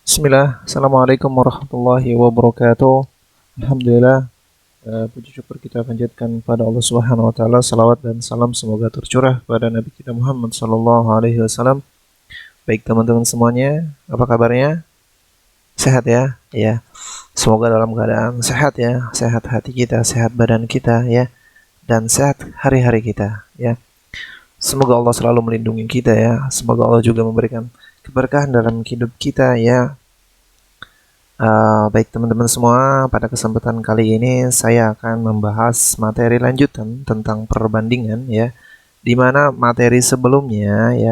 Bismillah, Assalamualaikum warahmatullahi wabarakatuh. Alhamdulillah, puji syukur kita panjatkan pada Allah Subhanahu wa taala. Salawat dan salam semoga tercurah pada Nabi kita Muhammad sallallahu alaihi wasallam. Baik teman-teman semuanya, apa kabarnya? Sehat ya? Ya. Semoga dalam keadaan sehat ya, sehat hati kita, sehat badan kita ya, dan sehat hari-hari kita ya. Semoga Allah selalu melindungi kita ya. Semoga Allah juga memberikan keberkahan dalam hidup kita ya. Baik teman-teman semua, pada kesempatan kali ini saya akan membahas materi lanjutan tentang perbandingan ya, di mana materi sebelumnya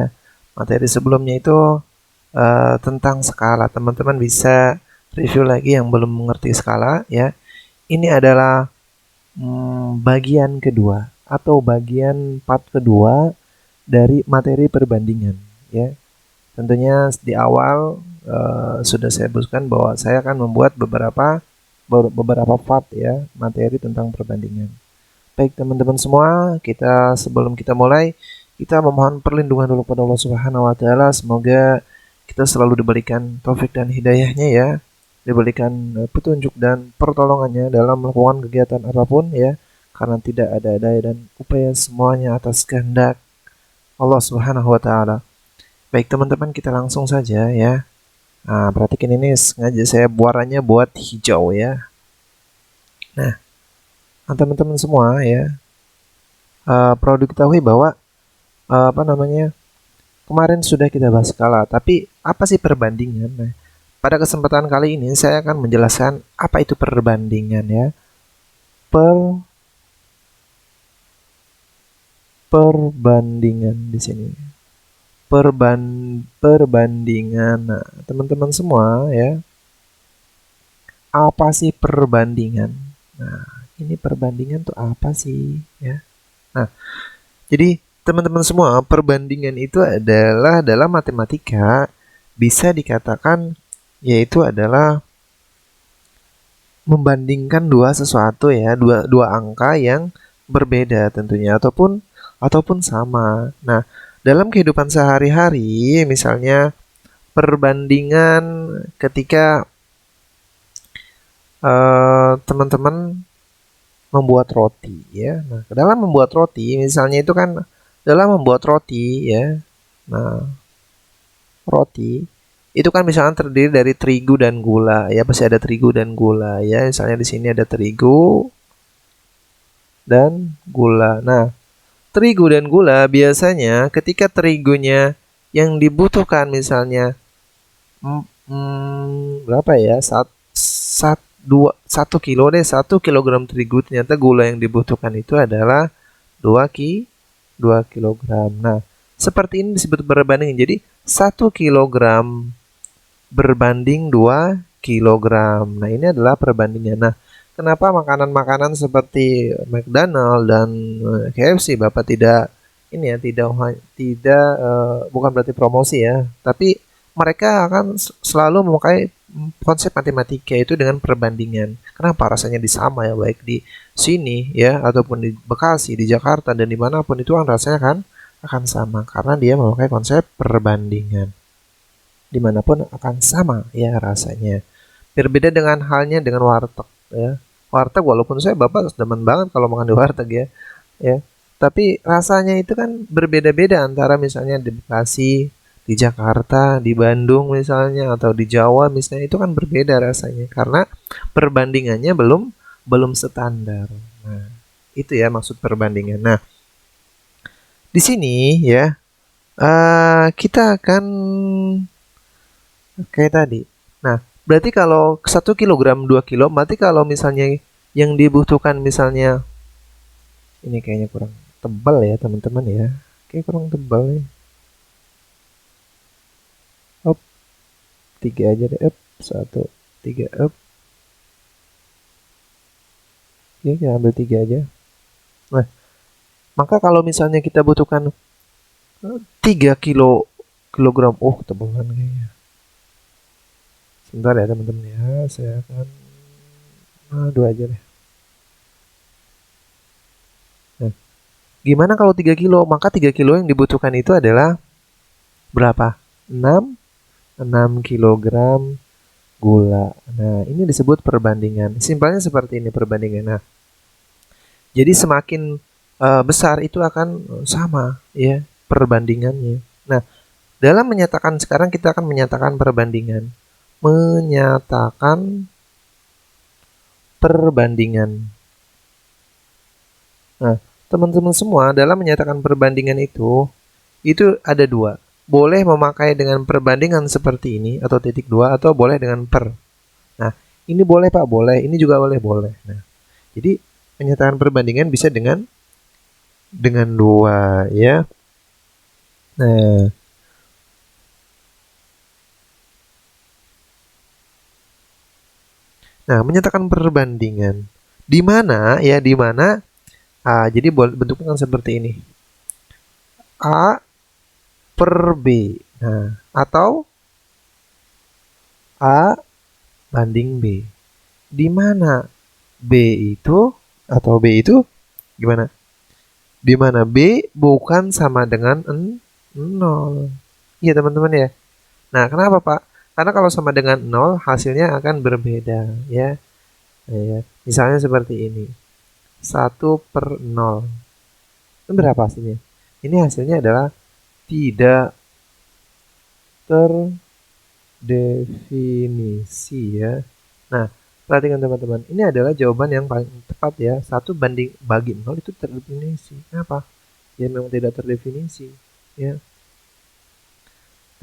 itu tentang skala. Teman-teman bisa review lagi yang belum mengerti skala ya. Ini adalah bagian kedua atau bagian part kedua dari materi perbandingan ya. Tentunya di awal sudah saya sebutkan bahwa saya akan membuat beberapa part ya materi tentang perbandingan. Baik teman-teman semua, sebelum kita mulai, kita memohon perlindungan dulu pada Allah Subhanahu wa taala. Semoga kita selalu diberikan taufik dan hidayahnya ya, diberikan petunjuk dan pertolongannya dalam melakukan kegiatan apapun ya, karena tidak ada daya dan upaya semuanya atas kehendak Allah Subhanahu wa taala. Baik teman-teman, kita langsung saja ya. Nah, perhatikan ini sengaja saya warnanya buat hijau ya. Nah, teman-teman semua ya, perlu diketahui bahwa kemarin sudah kita bahas skala, tapi apa sih perbandingan? Nah, pada kesempatan kali ini saya akan menjelaskan apa itu perbandingan ya. Perbandingan di sini. Perbandingan. Nah, teman-teman semua ya, apa sih perbandingan? Nah, ini perbandingan tuh apa sih ya? Nah, jadi teman-teman semua, perbandingan itu adalah dalam matematika bisa dikatakan yaitu adalah membandingkan dua sesuatu ya, dua angka yang berbeda tentunya ataupun sama. Nah, dalam kehidupan sehari-hari misalnya perbandingan ketika teman-teman membuat roti ya. Nah, dalam membuat roti misalnya itu kan dalam membuat roti ya. Nah, roti itu kan misalnya terdiri dari terigu dan gula ya, pasti ada terigu dan gula ya. Misalnya di sini ada terigu dan gula. Nah, terigu dan gula biasanya ketika terigunya yang dibutuhkan misalnya berapa ya? 1 kilogram terigu, ternyata gula yang dibutuhkan itu adalah 2 kilogram. Nah, seperti ini disebut berbanding. Jadi 1 kilogram berbanding 2 kilogram. Nah, ini adalah perbandingan. Nah, kenapa makanan-makanan seperti McDonald dan KFC Bapak tidak ini ya, tidak bukan berarti promosi ya, tapi mereka akan selalu memakai konsep matematika itu dengan perbandingan. Kenapa? Rasanya disama ya, baik di sini ya ataupun di Bekasi, di Jakarta dan dimanapun itu kan rasanya kan akan sama karena dia memakai konsep perbandingan. Dimanapun akan sama ya rasanya. Berbeda dengan halnya dengan warteg ya. Warteg walaupun saya bapak demen banget kalau makan di warteg ya, ya. Tapi rasanya itu kan berbeda-beda antara misalnya di Bekasi, di Jakarta, di Bandung misalnya atau di Jawa misalnya itu kan berbeda rasanya karena perbandingannya belum standar. Nah, itu ya maksud perbandingan. Nah, di sini ya kita akan kayak tadi. Nah, berarti kalau 1 kilogram 2 kilo, berarti kalau misalnya yang dibutuhkan misalnya ini kayaknya kurang tebal ya teman-teman ya. Kayak kurang tebal nih. Up, 3 aja deh. Up, 1, 3, up. Ya, kita ambil 3 aja. Nah, maka kalau misalnya kita butuhkan 3 kilogram, tebalan kayaknya. Sebentar ya teman-teman ya, saya akan 2 aja deh. Nah, gimana kalau 3 kilo? Maka 3 kilo yang dibutuhkan itu adalah berapa? 6 6 kilogram gula. Nah, ini disebut perbandingan. Simpelnya seperti ini perbandingan. Nah, jadi semakin besar itu akan sama ya perbandingannya. Nah, dalam menyatakan sekarang kita akan menyatakan perbandingan. Menyatakan perbandingan. Nah, teman-teman semua dalam menyatakan perbandingan itu ada dua. Boleh memakai dengan perbandingan seperti ini atau titik dua atau boleh dengan per. Nah, ini boleh Pak, boleh. Ini juga boleh. Nah, jadi menyatakan perbandingan bisa dengan dua ya. Nah, menyatakan perbandingan di mana ya, di mana jadi bentuknya kan seperti ini. A per B. Nah, atau A banding B. Di mana B itu atau B itu gimana? Di mana B bukan sama dengan 0. Iya teman-teman ya. Nah, kenapa Pak? Karena kalau sama dengan 0 hasilnya akan berbeda ya. Misalnya seperti ini. 1/0. Ini berapa hasilnya? Ini hasilnya adalah tidak terdefinisi ya. Nah, perhatikan teman-teman. Ini adalah jawaban yang paling tepat ya. 1 bagi 0 itu terdefinisi. Kenapa? Ya memang tidak terdefinisi ya.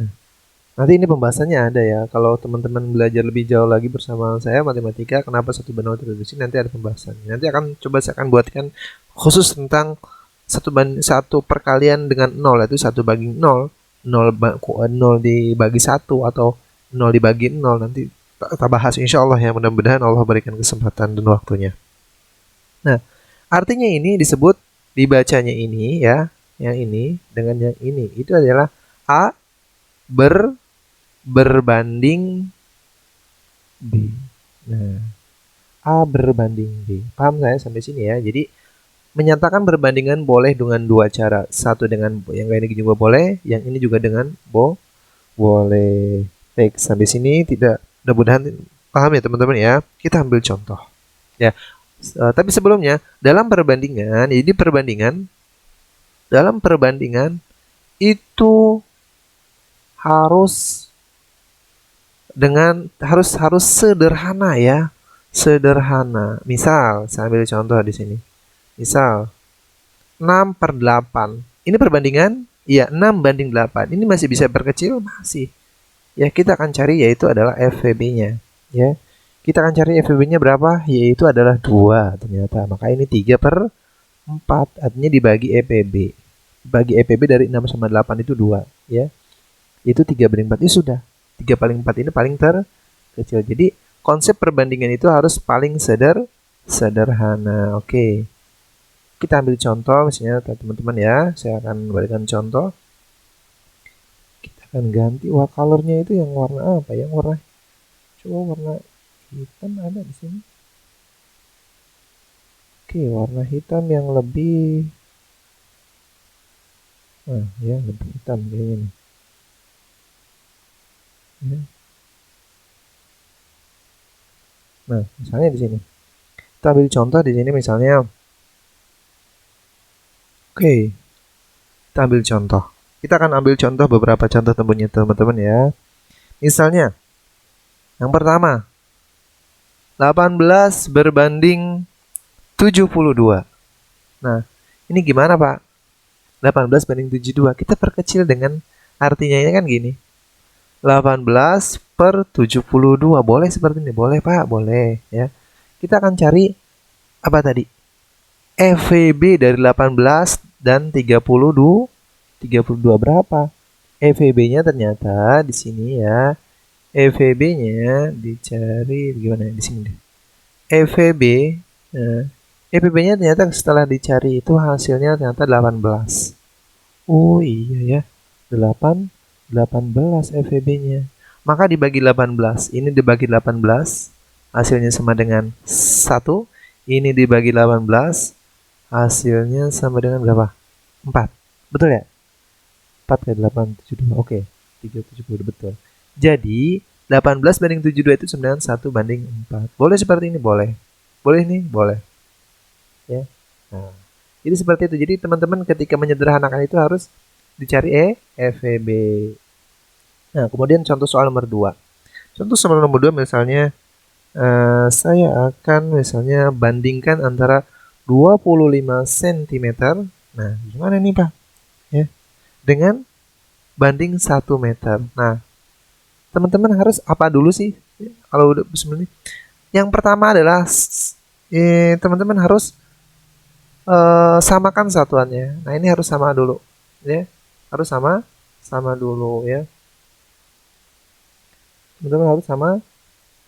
Nah, nanti ini pembahasannya ada ya. Kalau teman-teman belajar lebih jauh lagi bersama saya matematika, kenapa 1 banding 0 terdefinisi, nanti ada pembahasannya. Nanti saya akan buatkan khusus tentang 1 perkalian dengan 0, yaitu 1 bagi 0, 0 dibagi 1 atau 0 dibagi 0. Nanti kita bahas insya Allah ya, mudah-mudahan Allah berikan kesempatan dan waktunya. Nah, artinya ini disebut, dibacanya ini ya, yang ini dengan yang ini, itu adalah A berbanding B. Nah, A berbanding B. Paham saya sampai sini ya? Jadi menyatakan perbandingan boleh dengan dua cara. Satu dengan yang ini juga boleh, yang ini juga dengan boleh. Baik, sampai sini tidak, mudah-mudahan paham ya teman-teman ya. Kita ambil contoh. Ya. Tapi sebelumnya dalam perbandingan, dalam perbandingan itu harus sederhana ya. Sederhana. Misal, saya ambil contoh di sini. Misal 6/8. Ini perbandingan? Iya, 6/8. Ini masih bisa berkecil? Masih. Ya, kita akan cari yaitu adalah FVB-nya, ya. Kita akan cari FVB-nya berapa? Yaitu adalah 2 ternyata. Maka ini 3/4. Artinya dibagi EPB. Bagi EPB dari 6 sama 8 itu 2, ya. Itu 3/4. Itu sudah. 3/4 ini paling terkecil. Jadi, konsep perbandingan itu harus paling sederhana. Oke. Kita ambil contoh misalnya teman-teman ya, saya akan berikan contoh. Kita akan ganti colornya itu yang warna apa? Yang warna, coba warna hitam ada di sini. Oke, warna hitam yang lebih, ya lebih hitam kayaknya nih. Ya. Nah, misalnya di sini. Kita ambil contoh di sini misalnya. Oke, kita ambil contoh. Kita akan ambil contoh beberapa contoh tentunya teman-teman ya. Misalnya, yang pertama, 18 berbanding 72. Nah, ini gimana Pak? 18 banding 72. Kita perkecil dengan artinya ini kan gini. 18/72. Boleh seperti ini? Boleh Pak, boleh ya. Kita akan cari apa tadi? FVB dari 18 dan 32 berapa? FVB-nya ternyata di sini ya. FVB-nya dicari gimana di sini deh. FVB, FVB-nya ternyata setelah dicari itu hasilnya ternyata 18. Oh iya ya. 18 FVB-nya. Maka dibagi 18. Ini dibagi 18, hasilnya sama dengan 1. Ini dibagi 18, hasilnya sama dengan berapa? 4. Betul ya? 4 kali 8, 72. Oke. 370 betul. Jadi 18/72 itu 91/4. Boleh seperti ini? Boleh. Boleh nih? Boleh. Ya. Nah, jadi seperti itu. Jadi teman-teman ketika menyederhanakan itu harus dicari EVB. Nah, kemudian contoh soal nomor 2. Contoh soal nomor 2 misalnya saya akan misalnya bandingkan antara 25 cm. Nah, gimana nih Pak? Ya, dengan banding 1 meter. Nah, teman-teman harus apa dulu sih? Kalau udah sebenarnya yang pertama adalah teman-teman harus samakan satuannya. Nah, ini harus sama dulu, ya. Harus sama dulu ya. Teman-teman harus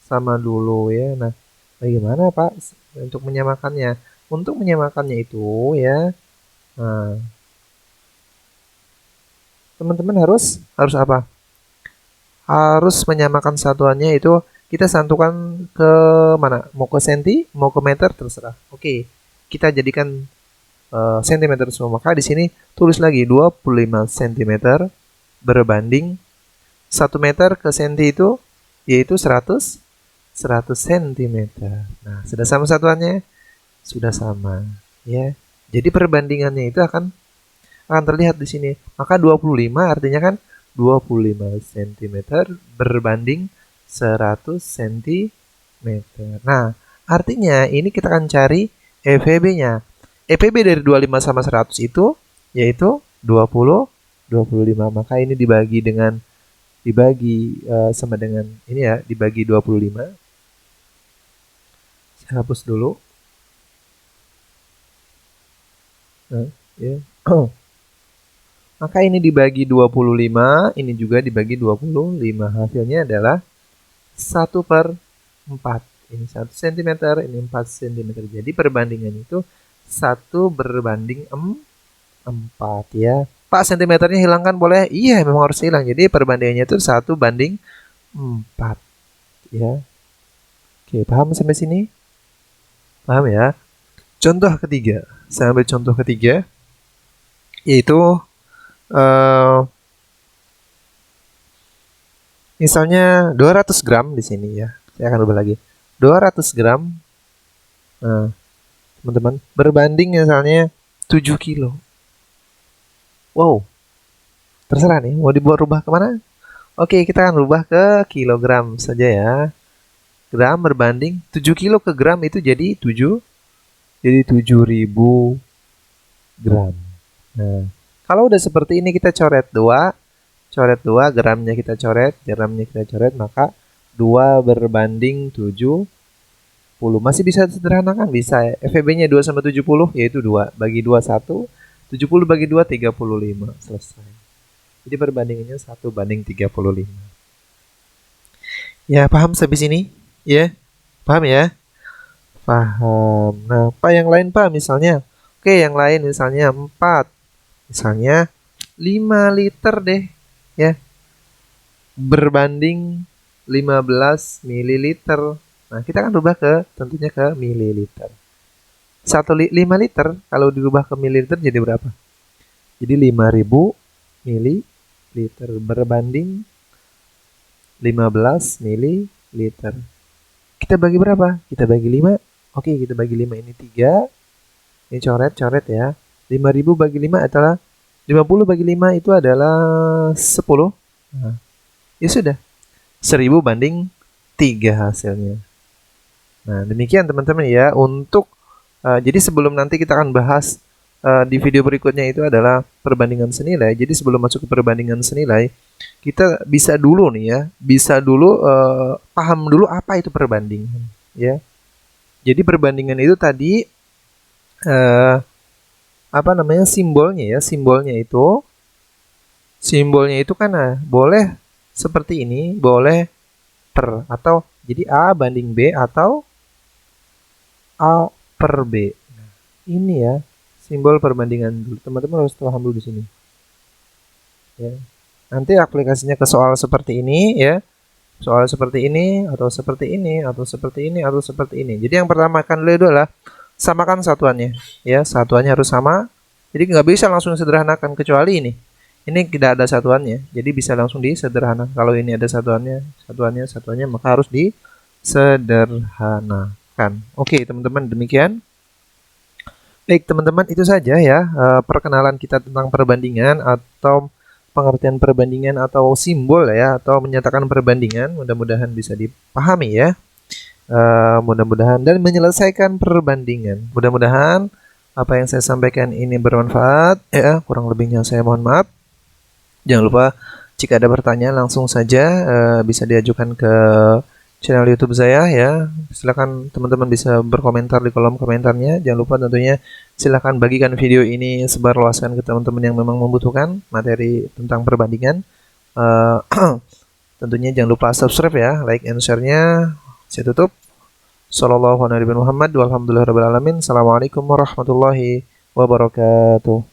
sama dulu ya. Nah, bagaimana Pak untuk menyamakannya? Untuk menyamakannya itu ya, nah, teman-teman harus apa? Harus menyamakan satuannya itu kita satukan ke mana? Mau ke senti, mau ke meter terserah. Oke, kita jadikan sentimeter semua. Maka di sini tulis lagi 25 cm berbanding 1 meter ke senti itu yaitu 100 cm. Nah, sudah sama satuannya? Sudah sama, ya. Jadi perbandingannya itu akan terlihat di sini. Maka 25 artinya kan 25 cm berbanding 100 cm. Nah, artinya ini kita akan cari EVB-nya. EVB dari 25 sama 100 itu yaitu 25. Maka ini dibagi sama dengan ini ya, dibagi 25. Saya hapus dulu. Nah, ya. Maka ini dibagi 25, ini juga dibagi 25. Hasilnya adalah 1/4. Ini 1 cm, ini 4 cm. Jadi perbandingannya itu 1 berbanding 4 ya. Pak, sentimeternya hilangkan boleh? Iya, memang harus hilang. Jadi perbandingannya itu 1/4 ya. Oke, paham sampai sini? Paham ya? Contoh ketiga. Saya ambil contoh ketiga, yaitu misalnya 200 gram di sini ya. Saya akan ubah lagi. 200 gram. Nah, teman-teman, berbanding misalnya 7 kilo. Wow, terserah nih mau dibuat rubah kemana. Oke, kita akan rubah ke kilogram saja ya. Gram berbanding 7 kilo ke gram itu jadi 7.000 gram. Nah, kalau udah seperti ini kita coret 2, gramnya kita coret, maka 2 berbanding 70. Masih bisa sederhanakan, bisa ya. FEB-nya 2 sama 70 yaitu 2 bagi 2 1. 70 bagi 2 35. Selesai. Jadi perbandingannya 1/35. Ya, paham sampai sini? Ya. Paham ya? Paham. Nah, Pak yang lain Pak misalnya. Oke, yang lain misalnya 4. Misalnya 5 liter deh, ya. Berbanding 15 mililiter. Nah, kita akan rubah tentunya ke mililiter. 5 liter kalau dirubah ke mililiter jadi berapa? Jadi 5.000 mililiter berbanding 15 mililiter. Kita bagi berapa? Kita bagi 5. Oke, kita bagi 5 ini 3. Ini coret ya. 5.000 bagi 5 adalah 50 bagi 5 itu adalah 10. Nah, ya sudah. 1.000 banding 3 hasilnya. Nah, demikian teman-teman ya untuk jadi sebelum nanti kita akan bahas di video berikutnya itu adalah perbandingan senilai. Jadi sebelum masuk ke perbandingan senilai, kita bisa dulu nih ya, paham dulu apa itu perbandingan ya. Jadi perbandingan itu tadi simbolnya ya, simbolnya itu kan boleh seperti ini, boleh per, atau jadi A banding B atau A per B. Nah, ini ya simbol perbandingan dulu. Teman-teman harus paham dulu di sini. Ya. Nanti aplikasinya ke soal seperti ini ya. Soal seperti ini atau seperti ini atau seperti ini atau seperti ini. Jadi yang pertama akan dulu adalah samakan satuannya. Ya, satuannya harus sama. Jadi nggak bisa langsung sederhanakan kecuali ini. Ini tidak ada satuannya, jadi bisa langsung disederhanakan. Kalau ini ada satuannya, maka harus disederhanakan. Oke, teman-teman, demikian. Baik, teman-teman, itu saja ya perkenalan kita tentang perbandingan atau pengertian perbandingan atau simbol ya, atau menyatakan perbandingan. Mudah-mudahan bisa dipahami ya. Mudah-mudahan dan menyelesaikan perbandingan. Mudah-mudahan apa yang saya sampaikan ini bermanfaat ya. Kurang lebihnya saya mohon maaf. Jangan lupa jika ada pertanyaan langsung saja bisa diajukan ke channel YouTube saya ya. Silakan teman-teman bisa berkomentar di kolom komentarnya. Jangan lupa tentunya silakan bagikan video ini, sebarluaskan ke teman-teman yang memang membutuhkan materi tentang perbandingan. Tentunya jangan lupa subscribe ya, like and share-nya. Saya tutup. Sallallahu alaihi Muhammad walhamdulillahirabbil alamin. Assalamualaikum warahmatullahi wabarakatuh.